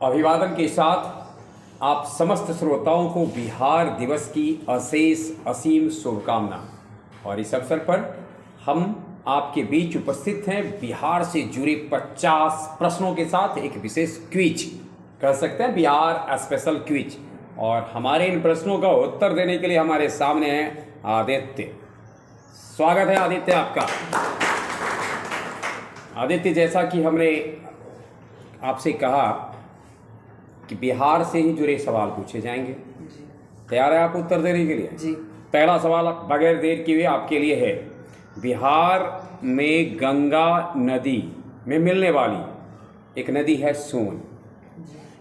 अभिवादन के साथ आप समस्त श्रोताओं को बिहार दिवस की अशेष असीम शुभकामना। और इस अवसर पर हम आपके बीच उपस्थित हैं बिहार से जुड़े 50 प्रश्नों के साथ एक विशेष क्विज, कह सकते हैं बिहार स्पेशल क्विज। और हमारे इन प्रश्नों का उत्तर देने के लिए हमारे सामने हैं आदित्य। स्वागत है आदित्य आपका। आदित्य, जैसा कि हमने आपसे कहा कि बिहार से ही जुड़े सवाल पूछे जाएंगे, तैयार है आप उत्तर देने के लिए? जी। पहला सवाल बगैर देर किए आपके लिए है, बिहार में गंगा नदी में मिलने वाली एक नदी है सोन।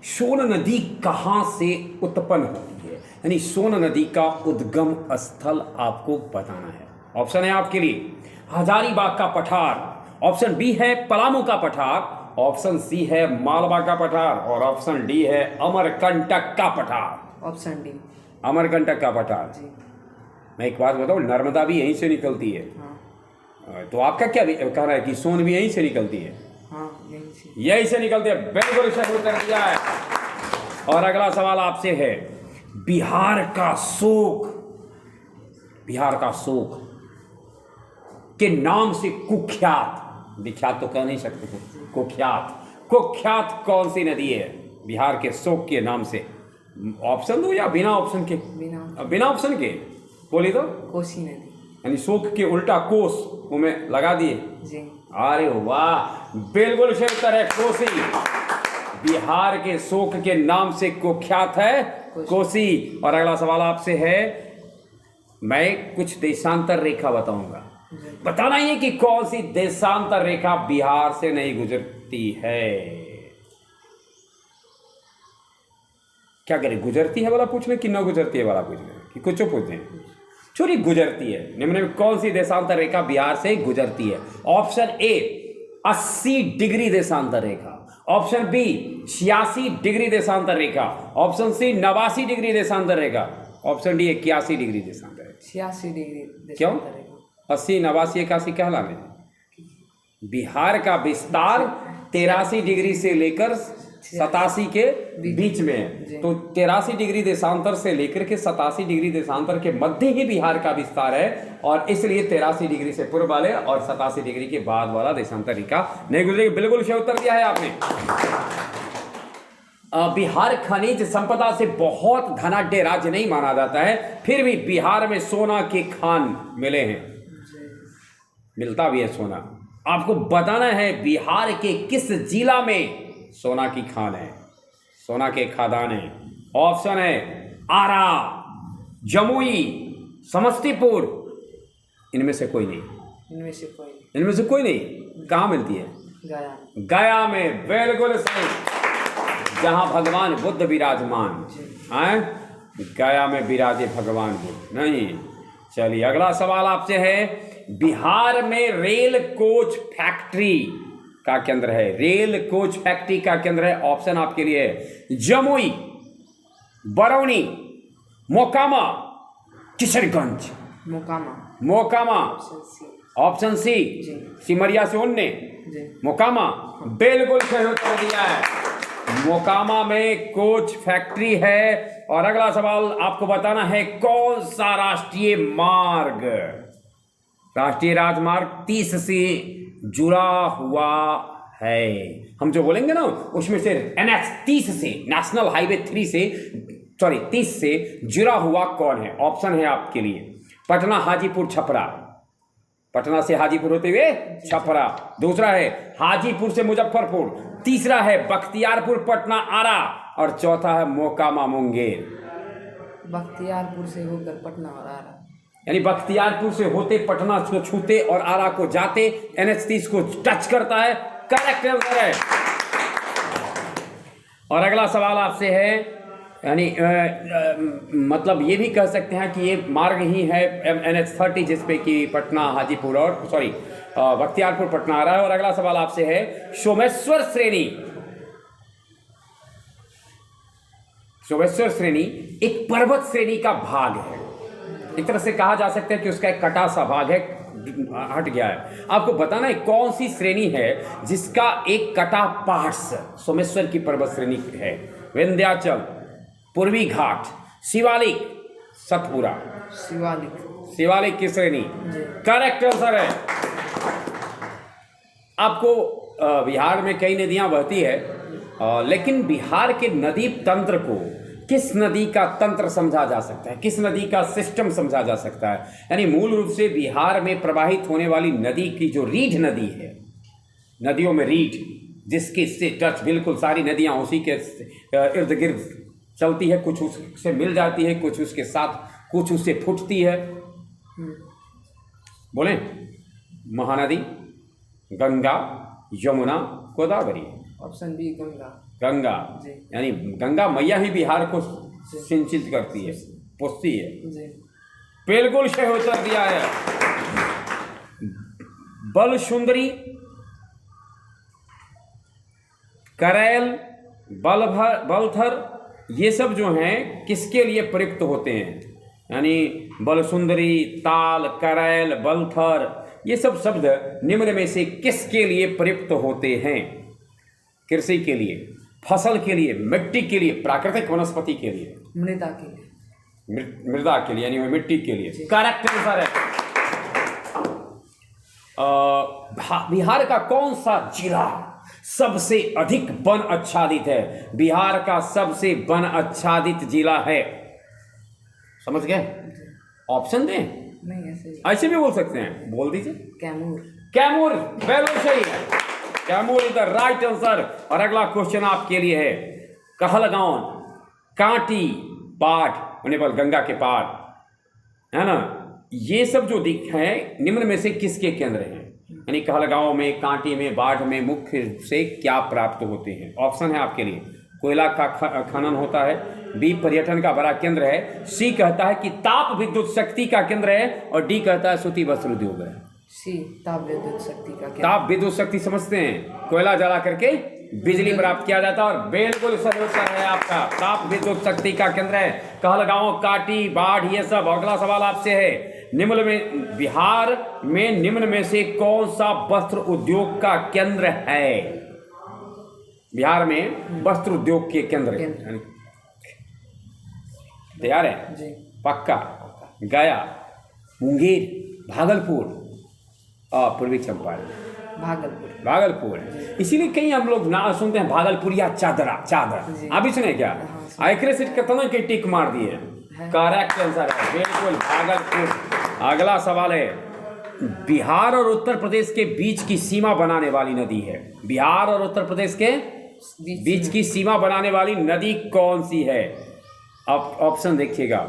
सोन नदी कहाँ से उत्पन्न होती है, यानी सोन नदी का उद्गम स्थल आपको बताना है। ऑप्शन है आपके लिए हजारीबाग का पठार, ऑप्शन बी है पलामू का पठार, ऑप्शन सी है मालवा का पठार और ऑप्शन डी है अमरकंटक का पठार। ऑप्शन डी, अमरकंटक का पठार। जी। मैं एक बात बताऊं, नर्मदा भी यहीं से निकलती है। हाँ। तो आपका क्या कहना है कि सोन भी यहीं से निकलती है? हाँ, यहीं से निकलती है, बिल्कुल सही उत्तर दिया है। और अगला सवाल आपसे है, बिहार का शोक, बिहार का शोक के नाम से कुख्यात, विख्यात तो कह नहीं सकते, कुख्यात कौन सी नदी है बिहार के शोक के नाम से? ऑप्शन दो या बिना ऑप्शन के? बिना ऑप्शन के बोली तो कोसी नदी, यानी शोक के उल्टा कोस में लगा दिए। जी। अरे वाह, बिल्कुल सही उत्तर है कोसी। बिहार के शोक के नाम से कुख्यात है कोसी। और अगला सवाल आपसे है, मैं कुछ देशांतर रेखा बताऊंगा, बताना ही है कि कौन सी देशांतर रेखा बिहार से नहीं गुजरती है। क्या करें, गुजरती है वाला पूछ ले कि न गुजरती है वाला पूछ ले कि कुछ पूछ लें? चोरी गुजरती है। निम्न में कौन सी देशांतर रेखा बिहार से गुजरती है? ऑप्शन ए 80 डिग्री देशांतर रेखा, ऑप्शन बी 86 डिग्री देशांतर रेखा, ऑप्शन सी 89 डिग्री देशांतर रेखा, ऑप्शन डी 81 डिग्री देशांतर रेखा। 86 डिग्री। क्यों 80, 89, 81 कहला में? बिहार का विस्तार 83 डिग्री से लेकर 87 के बीच में है। तो 83 डिग्री देशांतर से लेकर के 87 डिग्री देशांतर के मध्य ही बिहार का विस्तार है, और इसलिए 83 डिग्री से पूर्व वाले और 87 डिग्री के बाद वाला देशांतर रेखा नहीं गुजरेगी। बिल्कुल सही उत्तर दिया है आपने। बिहार खनिज संपदा से बहुत धनाढ्य राज्य नहीं माना जाता है, फिर भी बिहार में सोना के खान मिले हैं, मिलता भी है सोना। आपको बताना है बिहार के किस जिला में सोना की खान है, सोना के खदान है। ऑप्शन है आरा, जमुई, समस्तीपुर, इनमें से कोई नहीं। इनमें से कोई नहीं। कहाँ मिलती है? गया में, बिल्कुल सही, जहाँ भगवान बुद्ध विराजमान हैं, गया में विराजे भगवान बुद्ध नहीं। चलिए अगला सवाल आपसे है, बिहार में रेल कोच फैक्ट्री का केंद्र है, रेल कोच फैक्ट्री का केंद्र है। ऑप्शन आपके लिए है जमुई, बरौनी, मोकामा, किशनगंज। मोकामा। ऑप्शन सी सिमरिया से उन्ने मोकामा, बिल्कुल सही उत्तर दिया है। मोकामा में कोच फैक्ट्री है। और अगला सवाल आपको बताना है, कौन सा राष्ट्रीय मार्ग, राष्ट्रीय राजमार्ग 30 से जुड़ा हुआ है? हम जो बोलेंगे ना उसमें से NH 30 से, नेशनल हाईवे 30 से जुड़ा हुआ कौन है? ऑप्शन है आपके लिए पटना, हाजीपुर, छपरा। पटना से हाजीपुर होते हुए छपरा। दूसरा है हाजीपुर से मुजफ्फरपुर, तीसरा है बख्तियारपुर, पटना, आरा, और चौथा है मोकामा, मुंगेर। बख्तियारपुर से होकर पटना और आरा, यानी बख्तियारपुर से होते पटना को छूते और आरा को जाते NH 30 को टच करता है। करेक्ट आंसर है। और अगला सवाल आपसे है, यानी मतलब ये भी कह सकते हैं कि ये मार्ग ही है NH 30 जिसपे कि पटना, हाजीपुर और बख्तियारपुर, पटना आ रहा है। और अगला सवाल आपसे है, सोमेश्वर श्रेणी एक पर्वत श्रेणी का भाग है। एक तरह से कहा जा सकता है कि उसका एक कटा सा भाग है हट गया है। आपको बताना है कौन सी श्रेणी है जिसका एक कटा पार्ट्स सोमेश्वर की पर्वत श्रेणी है। विंध्याचल, पूर्वी घाट, शिवालिक, सतपुरा। शिवालिक। शिवालिक की श्रेणी जी। करेक्ट आंसर है। आपको बिहार में कई नदियां बहती है, लेकिन बिहार के नदी तंत्र को किस नदी का तंत्र समझा जा सकता है, किस नदी का सिस्टम समझा जा सकता है? यानी मूल रूप से बिहार में प्रवाहित होने वाली नदी की जो रीढ़ नदी है, नदियों में रीढ़ जिसके से टच बिल्कुल सारी नदियां उसी के इर्द गिर्द चलती है, कुछ उससे मिल जाती है, कुछ उसके साथ, कुछ उससे फूटती है। बोले महानदी, गंगा, यमुना, गोदावरी। Option B Ganga. गंगा जी। यानी गंगा मैया ही बिहार को सिंचित करती है, पुष्टि है। जी। बिल्कुल सही उत्तर दिया है। बलसुंदरी, करैल, बलथर, ये सब जो हैं किसके लिए प्रयुक्त होते हैं? यानी बलसुंदरी, ताल, करैल, बलथर, ये सब शब्द निम्न में से किसके लिए प्रयुक्त होते हैं? कृषि के लिए, फसल के लिए, मिट्टी के लिए, प्राकृतिक वनस्पति के लिए? मृदा के लिए। मृदा के लिए यानी मिट्टी के लिए। करेक्ट आंसर है। बिहार का कौन सा जिला सबसे अधिक वन आच्छादित है? बिहार का सबसे वन आच्छादित जिला है, समझ गए? ऑप्शन दें? नहीं, ऐसे ऐसे भी बोल सकते हैं, बोल दीजिए। कैमूर। कैमूर बिल्कुल सही है। Kaimur is the right answer. और अगला क्वेश्चन आपके लिए है कहलगांव, कांटी, बाढ़, नेपाल गंगा के पार, है ना? ये सब जो दिख है निम्न में से किसके केंद्र हैं? यानी कहलगांव में, कांटी में, बाढ़ में मुख्य से क्या प्राप्त होते हैं? ऑप्शन है आपके लिए, कोयला का खनन होता है, बी पर्यटन का बड़ा केंद्र है, सी कहता है कि ताप विद्युत शक्ति का केंद्र है, और डी कहता है सूती वस्त्र उद्योग है। सी ताप विद्युत शक्ति का केंद्र। ताप विद्युत शक्ति समझते हैं, कोयला जला करके बिजली प्राप्त किया जाता है, और बिल्कुल सही उत्तर है आपका, ताप विद्युत शक्ति का केंद्र है कहलगांव, काटी, बाढ़, ये सब। अगला सवाल आपसे है, निम्न में बिहार में निम्न में से कौन सा वस्त्र उद्योग का केंद्र है? बिहार में वस्त्र उद्योग के केंद्र तैयार है? जी। पक्का? गया, मुंगेर, भागलपुर और पूर्वी चंपारण। भागलपुर। इसीलिए कहीं हम लोग ना सुनते हैं भागलपुर या चादर। आप भी सुने क्या? आखिर से कितना के टिक मार दिए? करेक्ट आंसर है, बिल्कुल भागलपुर। अगला सवाल है, बिहार और उत्तर प्रदेश के बीच की सीमा बनाने वाली नदी है। बिहार और उत्तर प्रदेश के बीच की सीमा बनाने वाली नदी कौन सी है? अब ऑप्शन देखिएगा,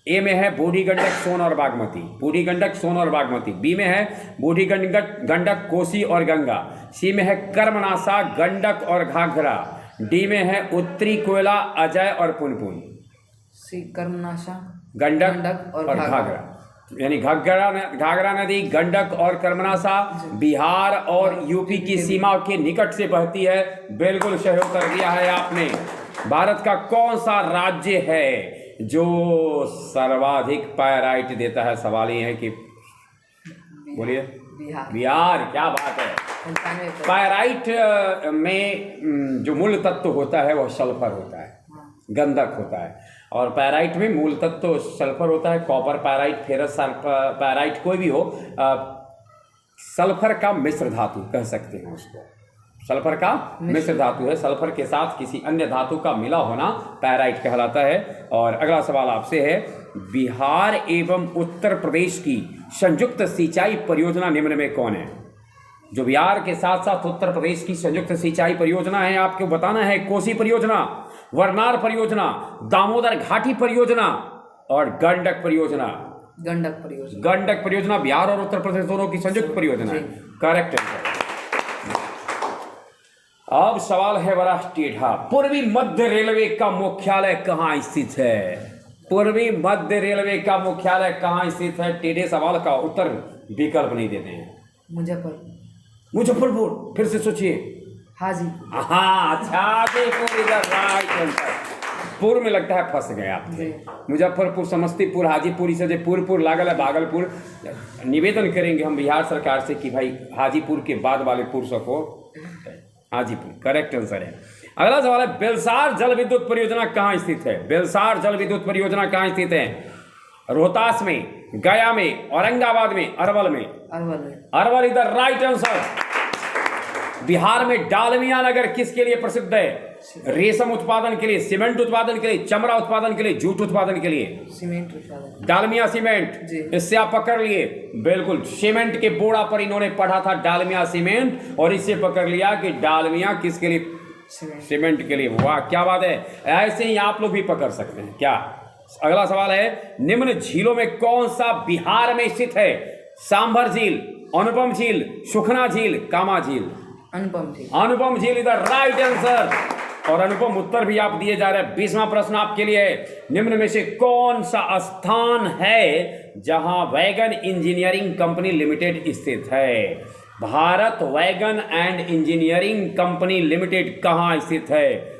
ए में है बूढ़ी गंडक, सोन और बागमती, बूढ़ी गंडक, सोन और बागमती। बी में है बूढ़ी गंडक, कोसी और गंगा। सी में है कर्मनाशा, गंडक और घाघरा। डी में है उत्तरी कोयला, अजय और पुनपुन। सी कर्मनाशा, गंडक और घाघरा। यानी घाघरा नदी, गंडक और कर्मनाशा बिहार और यूपी की सीमा के निकट से बहती है। बिल्कुल सही उत्तर दिया है आपने। भारत का कौन सा राज्य है जो सर्वाधिक पायराइट देता है? सवाल ये है कि बोलिए। बिहार। क्या बात है। पायराइट में जो मूल तत्व होता है वह सल्फर होता है, गंधक होता है। और पायराइट में मूल तत्व सल्फर होता है, कॉपर पायराइट, फेरस पायराइट, कोई भी हो, सल्फर का मिश्र धातु कह सकते हैं उसको। सल्फर का मिश्र धातु है, सल्फर के साथ किसी अन्य धातु का मिला होना पायराइट कहलाता है। और अगला सवाल आपसे है, बिहार एवं उत्तर प्रदेश की संयुक्त सिंचाई परियोजना निम्न में कौन है? जो बिहार के साथ साथ उत्तर प्रदेश की संयुक्त सिंचाई परियोजना है, आपको बताना है कोसी परियोजना, वरनार परियोजना, दामोदर घाटी परियोजना और गंडक परियोजना। गंडक परियोजना बिहार और उत्तर प्रदेश दोनों की संयुक्त परियोजना है। Correct answer. अब सवाल है बड़ा टेढ़ा, पूर्वी मध्य रेलवे का मुख्यालय कहाँ स्थित है? पूर्वी मध्य रेलवे का मुख्यालय कहाँ स्थित है? टेढ़े सवाल का उत्तर विकल्प नहीं देते हैं। मुजफ्फरपुर। फिर से सोचिए। हाजीपुर। हाँ, अच्छा, देखो इधर राइट आंसर। पूर्व में लगता है फंस गए आप। जी। मुजफ्फरपुर, समस्तीपुर, हाजीपुर, इसे जो पुर लागल है भागलपुर। निवेदन करेंगे हम बिहार सरकार से कि भाई हाजीपुर के बाद वाले पुर को हाजीपुर करेक्ट आंसर है। अगला सवाल है, बेलसार जल विद्युत परियोजना कहाँ स्थित है? बेलसार जल विद्युत परियोजना कहाँ स्थित है? रोहतास में, गया में, औरंगाबाद में, अरवल में? अरवल में। अरवल इधर राइट आंसर। बिहार में डालमिया नगर किसके लिए प्रसिद्ध है? रेशम उत्पादन के लिए, सीमेंट उत्पादन के लिए, चमड़ा उत्पादन के लिए, जूट उत्पादन के लिए? सीमेंट उत्पादन। डालमिया सीमेंट। जी। इससे आप पकड़ लिए, बिल्कुल सीमेंट के बोरा पर इन्होंने पढ़ा था डालमिया सीमेंट, और इससे पकड़ लिया कि डालमिया किसके लिए? सीमेंट के लिए। वाह क्या बात है, ऐसे ही आप लोग भी पकड़ सकते हैं क्या? अगला सवाल है, निम्न झीलों में कौन सा बिहार में स्थित है? सांभर झील, अनुपम झील, सुखना झील, कामा झील? अनुपम झील। अनुपम झील इधर राइट आंसर, और अनुपम उत्तर भी आप दिए जा रहे हैं। 20वां प्रश्न आपके लिए है, निम्न में से कौन सा स्थान है जहां वैगन इंजीनियरिंग कंपनी लिमिटेड स्थित है? Bharat wagon and engineering company limited कहाँ स्थित है?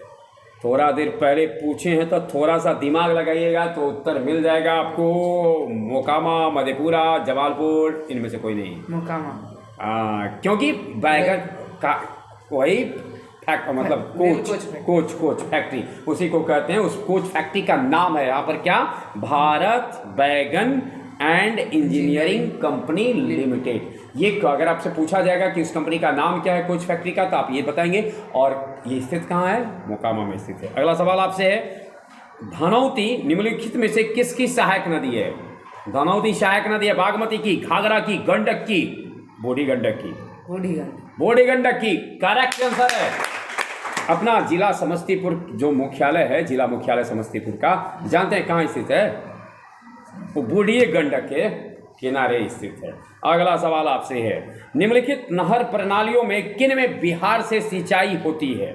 थोड़ा देर पहले पूछे हैं तो थोड़ा सा दिमाग लगाइएगा तो उत्तर मिल जाएगा आपको। मोकामा, मधेपुरा, जमालपुर, इनमें से कोई नहीं। मोकामा। क्योंकि बैगन का वही मतलब कोच फैक्ट्री, उसी को कहते हैं। उस कोच फैक्ट्री का नाम है यहाँ पर क्या? भारत बैगन एंड इंजीनियरिंग कंपनी लिमिटेड। ये अगर आपसे पूछा जाएगा कि उस कंपनी का नाम क्या है कोच फैक्ट्री का, तो आप ये बताएंगे। और ये स्थित कहाँ है? मोकामा में स्थित है। अगला सवाल आपसे है, धनौती निम्नलिखित में से किसकी सहायक नदी है? धनौती सहायक नदी है बागमती की, घाघरा की, गंडक की, बूढ़ी गंडक की? बूढ़ी गंडक की करेक्ट आंसर है। अपना जिला समस्तीपुर जो मुख्यालय है, जिला मुख्यालय समस्तीपुर का, जानते हैं कहाँ स्थित है? वो बूढ़ी गंडक के किनारे स्थित है। अगला सवाल आपसे है, निम्नलिखित नहर प्रणालियों में किन में बिहार से सिंचाई होती है?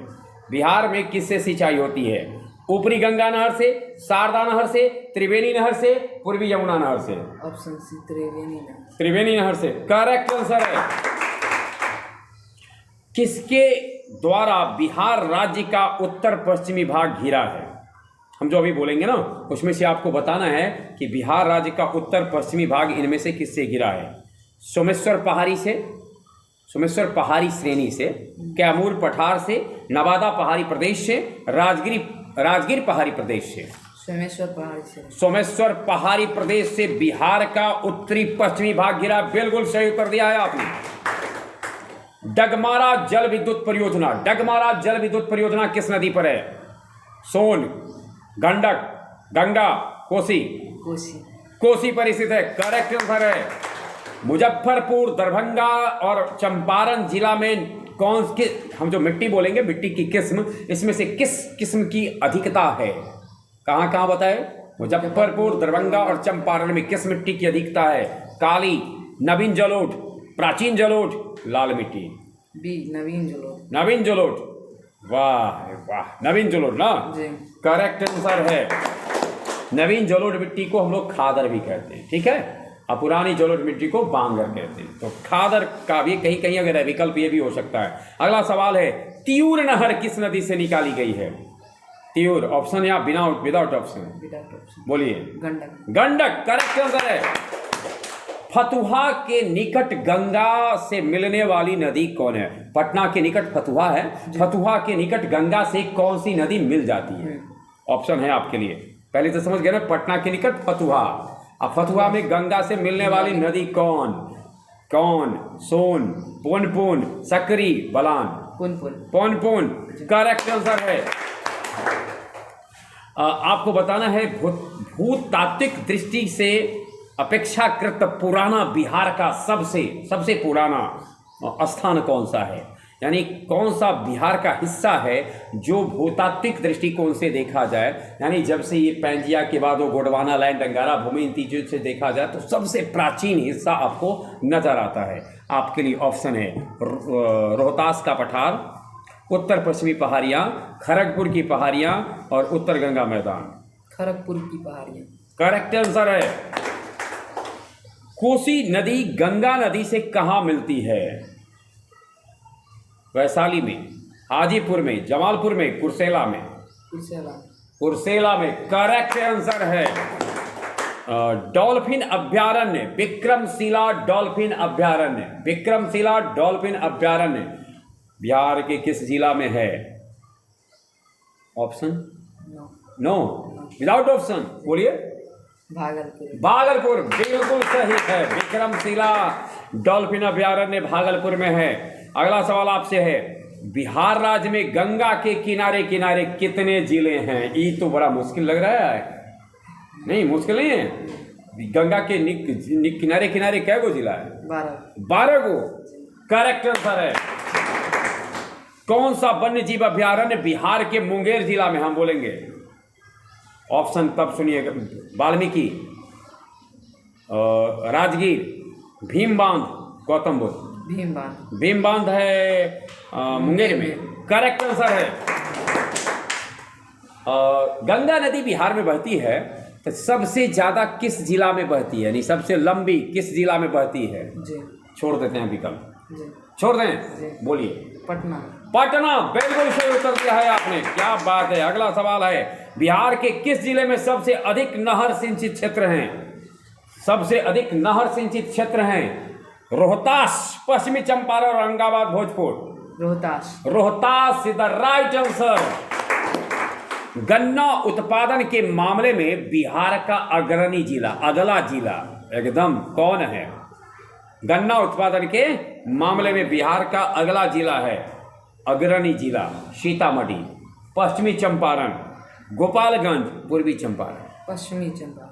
बिहार में किससे सिंचाई होती है? ऊपरी गंगा नहर से, शारदा नहर से, त्रिवेणी नहर से, पूर्वी यमुना नहर से? ऑप्शन सी त्रिवेणी नहर। त्रिवेणी नहर से करेक्ट आंसर है। किसके द्वारा बिहार राज्य का उत्तर पश्चिमी भाग घिरा है? हम जो अभी बोलेंगे ना, उसमें से आपको बताना है कि बिहार राज्य का उत्तर पश्चिमी भाग इनमें से किससे घिरा है? सोमेश्वर पहाड़ी से, सोमेश्वर पहाड़ी श्रेणी से, कैमूर पठार से, नवादा पहाड़ी प्रदेश से, राजगीर पहाड़ी प्रदेश से? सोमेश्वर पहाड़ी से। सोमेश्वर पहाड़ी प्रदेश से बिहार का उत्तरी पश्चिमी भाग घिरा। बिल्कुल सही उत्तर दिया है आपने। डगमारा जल विद्युत परियोजना, डगमारा जल विद्युत परियोजना किस नदी पर है? सोन, गंडक, गंगा, कोसी? कोसी पर स्थित है। करेक्ट आंसर है। मुजफ्फरपुर, दरभंगा और चंपारण जिला में कौन के, हम जो मिट्टी बोलेंगे, मिट्टी की किस्म, इसमें से किस किस्म की अधिकता है? कहाँ कहाँ बताए? मुजफ्फरपुर, दरभंगा और चंपारण में किस मिट्टी की अधिकता है? काली, नवीन जलोढ़, प्राचीन जलोढ़, लाल मिट्टी? बी नवीन जलोढ़। नवीन जलोढ़, वाह वाह, नवीन जलोढ़ ना जी करेक्ट आंसर है। नवीन जलोढ़ मिट्टी को हम लोग खादर भी कहते हैं, ठीक है, और पुरानी जलोढ़ मिट्टी को बांगर कहते हैं। तो खादर का भी कहीं कहीं अगर विकल्प ये भी हो सकता है। अगला सवाल है, तियूर नहर किस नदी से निकाली गई है? तियूर, ऑप्शन या विदाउट ऑप्शन? बोलिए। गंडक। गंडक करेक्ट आंसर है। फतुहा के निकट गंगा से मिलने वाली नदी कौन है? पटना के निकट फतुहा है, फतुहा के निकट गंगा से कौन सी नदी मिल जाती है? ऑप्शन है आपके लिए, पहले तो समझ गए ना, पटना के निकट फतुहा। अब फतुहा में गंगा से मिलने वाली नदी कौन? सोन, पुनपुन, सकरी, बलान? पुनपुन करेक्ट आंसर है। आपको बताना है, भूतात्विक दृष्टि से अपेक्षाकृत पुराना बिहार का सबसे पुराना स्थान कौन सा है? यानी कौन सा बिहार का हिस्सा है जो भूतात्विक दृष्टिकोण से देखा जाए, यानी जब से ये पैंजिया के बाद वो गोंडवाना लाइन, डंगारा भूमि, इन चीज़ों से देखा जाए तो सबसे प्राचीन हिस्सा आपको नजर आता है। आपके लिए ऑप्शन है रोहतास का पठार, उत्तर पश्चिमी पहाड़ियाँ, खड़गपुर की पहाड़ियाँ और उत्तर गंगा मैदान? खड़गपुर की पहाड़ियाँ करेक्ट आंसर है। कोसी नदी गंगा नदी से कहाँ मिलती है? वैशाली में, हाजीपुर में, जमालपुर में, कुर्सेला में? कुर्सेला में करेक्ट आंसर है। डॉल्फिन अभ्यारण्य, विक्रमशिला डॉल्फिन अभ्यारण्य, विक्रमशिला डॉल्फिन अभ्यारण्य बिहार के किस जिला में है? Option no. No, without option बोलिए। भागलपुर। भागलपुर बिल्कुल सही है। विक्रमशिला डॉल्फिन अभ्यारण्य भागलपुर में है। अगला सवाल आपसे है, बिहार राज्य में गंगा के किनारे किनारे कितने जिले हैं? ये तो बड़ा मुश्किल लग रहा है। नहीं, मुश्किल नहीं है। गंगा के किनारे किनारे कै गो जिला है? 12 गो। करेक्ट आंसर है। कौन सा वन्य जीव अभ्यारण्य बिहार के मुंगेर जिला में? हम बोलेंगे ऑप्शन तब सुनिएगा। वाल्मीकि, राजगीर, भीम बांध, गौतम बुद्ध। भीम बांध है मुंगेर में। करेक्ट आंसर है। गंगा नदी बिहार में बहती है, तो सबसे ज्यादा किस जिला में बहती है? यानी सबसे लंबी किस जिला में बहती है? जी। छोड़ देते हैं विकल्प, छोड़ दें, बोलिए। पटना। पटना बिल्कुल सही उत्तर दिया है आपने, क्या बात है। अगला सवाल है, बिहार के किस जिले में सबसे अधिक नहर सिंचित क्षेत्र हैं? सबसे अधिक नहर सिंचित क्षेत्र हैं? रोहतास, पश्चिमी Champaran, Aurangabad, Bhojpur. Rohtas. Rohtas is the right answer. गन्ना उत्पादन के मामले में बिहार का अग्रणी जिला, अगला जिला एकदम कौन है? गन्ना उत्पादन के मामले में बिहार का अगला जिला है, अग्रणी जिला सीतामढ़ी, पश्चिमी चंपारण, गोपालगंज, पूर्वी चंपारण।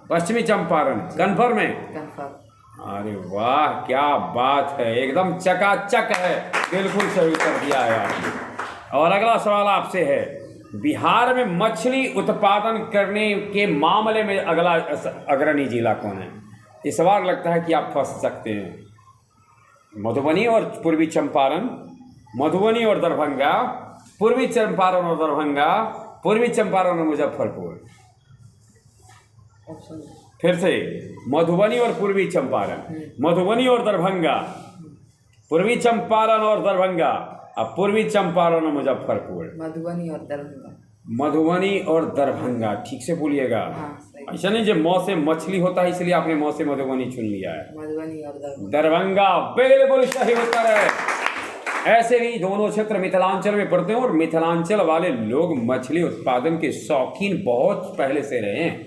पश्चिमी चंपारण कन्फर्म है? कन्फर्म। अरे वाह, क्या बात है, एकदम चकाचक है, बिल्कुल सही उत्तर दिया है आपने। और अगला सवाल आपसे है, बिहार में मछली उत्पादन करने के मामले में अगला अग्रणी जिला कौन है? इस बार लगता है कि आप फंस सकते हैं। मधुबनी और पूर्वी चंपारण, मधुबनी और दरभंगा, पूर्वी चंपारण और दरभंगा, पूर्वी चंपारण और मुजफ्फरपुर। फिर से, मधुबनी और पूर्वी चंपारण, मधुबनी और दरभंगा, पूर्वी चंपारण और दरभंगा, अब पूर्वी चंपारण और मुजफ्फरपुर। मधुबनी और दरभंगा। मधुबनी और दरभंगा, ठीक से बोलिएगा। ऐसा नहीं जो मौ से मछली होता है इसलिए आपने मौ से मधुबनी चुन लिया है। मधुबनी और दरभंगा बिल्कुल सही उत्तर है। ऐसे ही दोनों क्षेत्र मिथिलांचल में पड़ते हैं और मिथिलांचल वाले लोग मछली उत्पादन के शौकीन बहुत पहले से रहे हैं,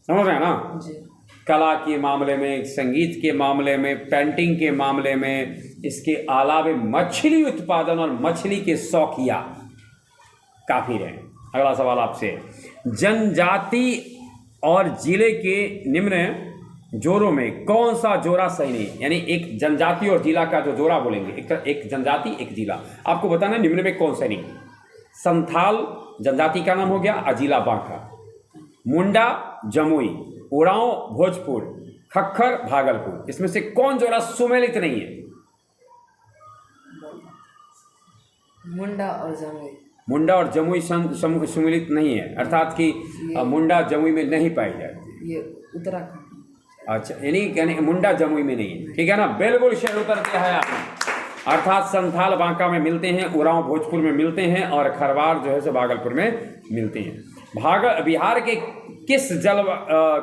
समझ रहे हैं ना जी। कला के मामले में, संगीत के मामले में, पेंटिंग के मामले में, इसके अलावा मछली उत्पादन और मछली के शौकिया काफ़ी रहे। अगला सवाल आपसे, जनजाति और जिले के निम्न जोड़ों में कौन सा जोड़ा सही नहीं? यानी एक जनजाति और जिला का जो जोड़ा बोलेंगे, एक जनजाति एक जिला, आपको बताना निम्न में कौन सा नहीं। संथाल जनजाति का नाम हो गया, अजिला बांका, मुंडा जमुई, उरांव भोजपुर, खक्खर भागलपुर, इसमें से कौन जोड़ा सुमेलित नहीं है? मुंडा और जमुई। मुंडा और जमुई समूह सुमेलित नहीं है, अर्थात कि मुंडा जमुई में नहीं पाई जाती। ये उत्तराखंड। अच्छा, यानी मुंडा जमुई में नहीं है, ठीक है ना, बिल्कुल सही उत्तर दिया है आपने। अर्थात संथाल बांका में मिलते हैं, उरांव भोजपुर में मिलते हैं और खरवार जो है सो भागलपुर में मिलते हैं। बिहार के किस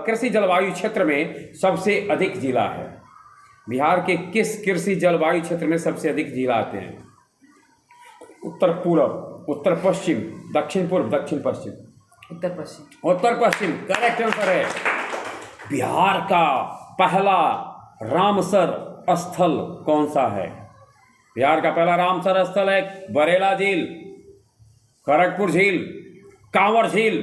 कृषि जलवायु क्षेत्र में सबसे अधिक जिला है? बिहार के किस कृषि जलवायु क्षेत्र में सबसे अधिक जिला आते हैं? उत्तर पूर्व, उत्तर पश्चिम, दक्षिण पूर्व, दक्षिण पश्चिम। उत्तर पश्चिम। उत्तर पश्चिम करेक्ट आंसर है। बिहार का पहला रामसर स्थल कौन सा है? बिहार का पहला रामसर स्थल है बरेला झील, खड़गपुर झील, कांवर झील,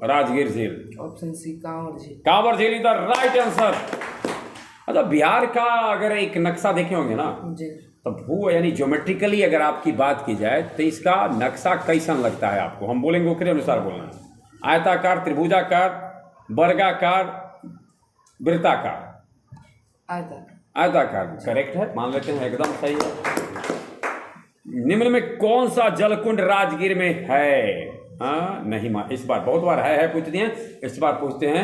राजगीर झील। ऑप्शन सी कांवर झील। कांवर झील इज द राइट आंसर। अच्छा, बिहार का अगर एक नक्शा देखे होंगे ना जी, तो भू यानी ज्योमेट्रिकली अगर आपकी बात की जाए तो इसका नक्शा कैसा लगता है आपको? हम बोलेंगे उसके अनुसार बोलना है। आयताकार, त्रिभुजाकार, वर्गाकार, वृत्ताकार। आयताकार करेक्ट है, मान लेते हैं, एकदम सही है। निम्न में कौन सा जलकुंड राजगीर में है? हाँ नहीं, इस बार बहुत बार है पूछते हैं, इस बार पूछते हैं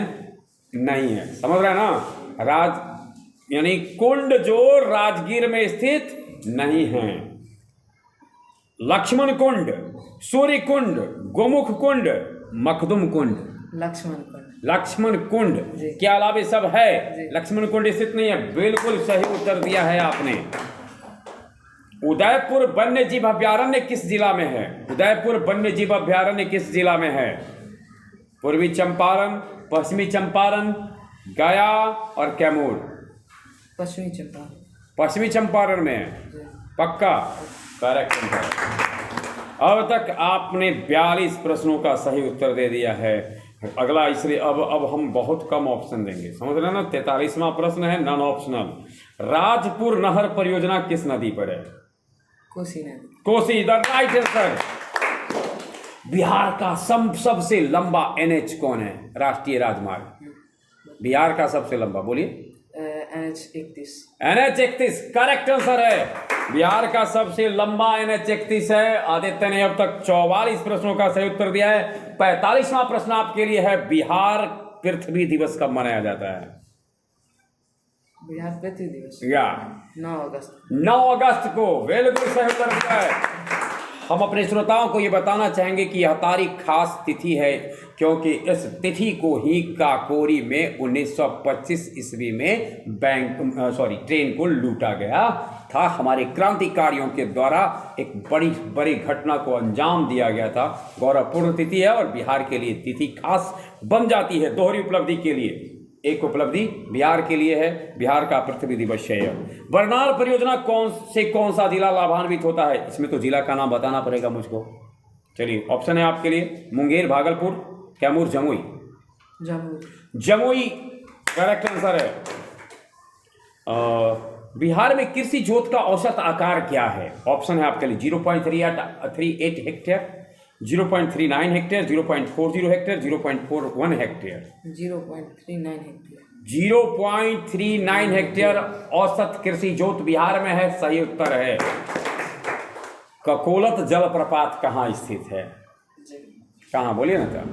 नहीं है, समझ रहे हैं ना। यानी कुंड जो राजगीर में स्थित नहीं है। लक्ष्मण कुंड, सूर्य कुंड, गोमुख कुंड, मखदुम कुंड। लक्ष्मण कुंड। लक्ष्मण कुंड जी। के अलावा सब है? जी। लक्ष्मण कुंड स्थित नहीं है। बिल्कुल सही उत्तर दिया है आपने। उदयपुर वन्य जीव अभ्यारण्य किस जिला में है? उदयपुर वन्य जीव अभ्यारण्य किस जिला में है? पूर्वी चंपारण, पश्चिमी चंपारण, गया और कैमूर। पश्चिमी चंपारण। पश्चिमी चंपारण में है? जी। पक्का? Correct answer. अब तक आपने 42 प्रश्नों का सही उत्तर दे दिया है। अगला इसलिए अब हम बहुत कम ऑप्शन देंगे, समझ रहे ना। 43वां प्रश्न है नॉन ऑप्शनल। राजपुर नहर परियोजना किस नदी पर है? कोसी नदी। Kosi the right answer. Bihar का सबसे लंबा NH कौन है? राष्ट्रीय राजमार्ग बिहार का सबसे लंबा, बोलिए। NH-31। NH-31 करेक्ट आंसर है। बिहार का सबसे लंबा NH-31 है। आदित्य ने अब तक 44 प्रश्नों का सही उत्तर दिया है। 45वां प्रश्न आपके लिए है, बिहार पृथ्वी दिवस कब मनाया जाता है? बिहार पृथ्वी दिवस या 9 अगस्त। 9 अगस्त को। बिल्कुल सही उत्तर दिया है। हम अपने श्रोताओं को ये बताना चाहेंगे कि यह तारीख खास तिथि है क्योंकि इस तिथि को ही काकोरी में 1925 ईस्वी में ट्रेन को लूटा गया था। हमारे क्रांतिकारियों के द्वारा एक बड़ी घटना को अंजाम दिया गया था। गौरवपूर्ण तिथि है और बिहार के लिए तिथि खास बन जाती है दोहरी उपलब्धि के लिए। एक उपलब्धि बिहार के लिए है, बिहार का पृथ्वी दिवस है। बरनार परियोजना कौन सा जिला लाभान्वित होता है? इसमें तो जिला का नाम बताना पड़ेगा मुझको। चलिए ऑप्शन है आपके लिए, मुंगेर, भागलपुर, कैमूर, जमुई। जमुई करेक्ट आंसर है। बिहार में कृषि जोत का औसत आकार क्या है? ऑप्शन है आपके लिए 0.38 hectare, 0.39 hectare, 0.40 hectare, 0.41 hectare. 0.39 hectare. 0.39 hectare औसत कृषि जोत बिहार में है। सही उत्तर है। ककोलत जलप्रपात कहाँ स्थित है? कहाँ बोलिए ना क्या?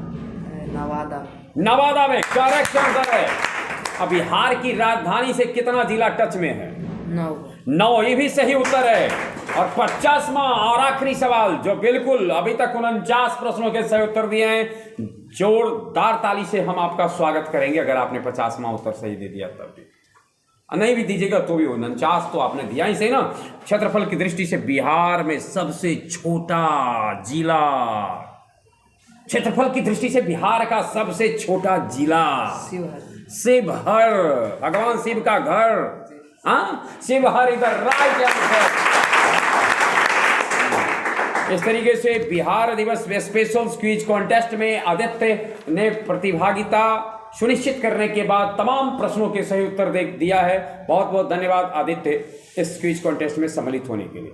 नवादा। नवादा में करेक्ट आंसर है। अब बिहार की राजधानी से कितना जिला टच में है? 9। ये भी सही उत्तर है। और 50वां और आखिरी सवाल, जो बिल्कुल अभी तक 49 प्रश्नों के सही उत्तर दिए हैं। जोरदार ताली से हम आपका स्वागत करेंगे अगर आपने 50वां उत्तर सही दे दिया तब भी। नहीं भी दीजिएगा तो भी 49 तो आपने दिया ही सही ना। क्षेत्रफल की दृष्टि से बिहार में सबसे छोटा जिला, क्षेत्रफल की दृष्टि से बिहार का सबसे छोटा जिला शिवहर। भगवान शिव का घर, हाँ, शिवहर इधर राइट आंसर। इस तरीके से बिहार दिवस स्पेशल क्विज कॉन्टेस्ट में आदित्य ने प्रतिभागिता सुनिश्चित करने के बाद तमाम प्रश्नों के सही उत्तर दिया है। बहुत बहुत धन्यवाद आदित्य इस क्विज कॉन्टेस्ट में सम्मिलित होने के लिए।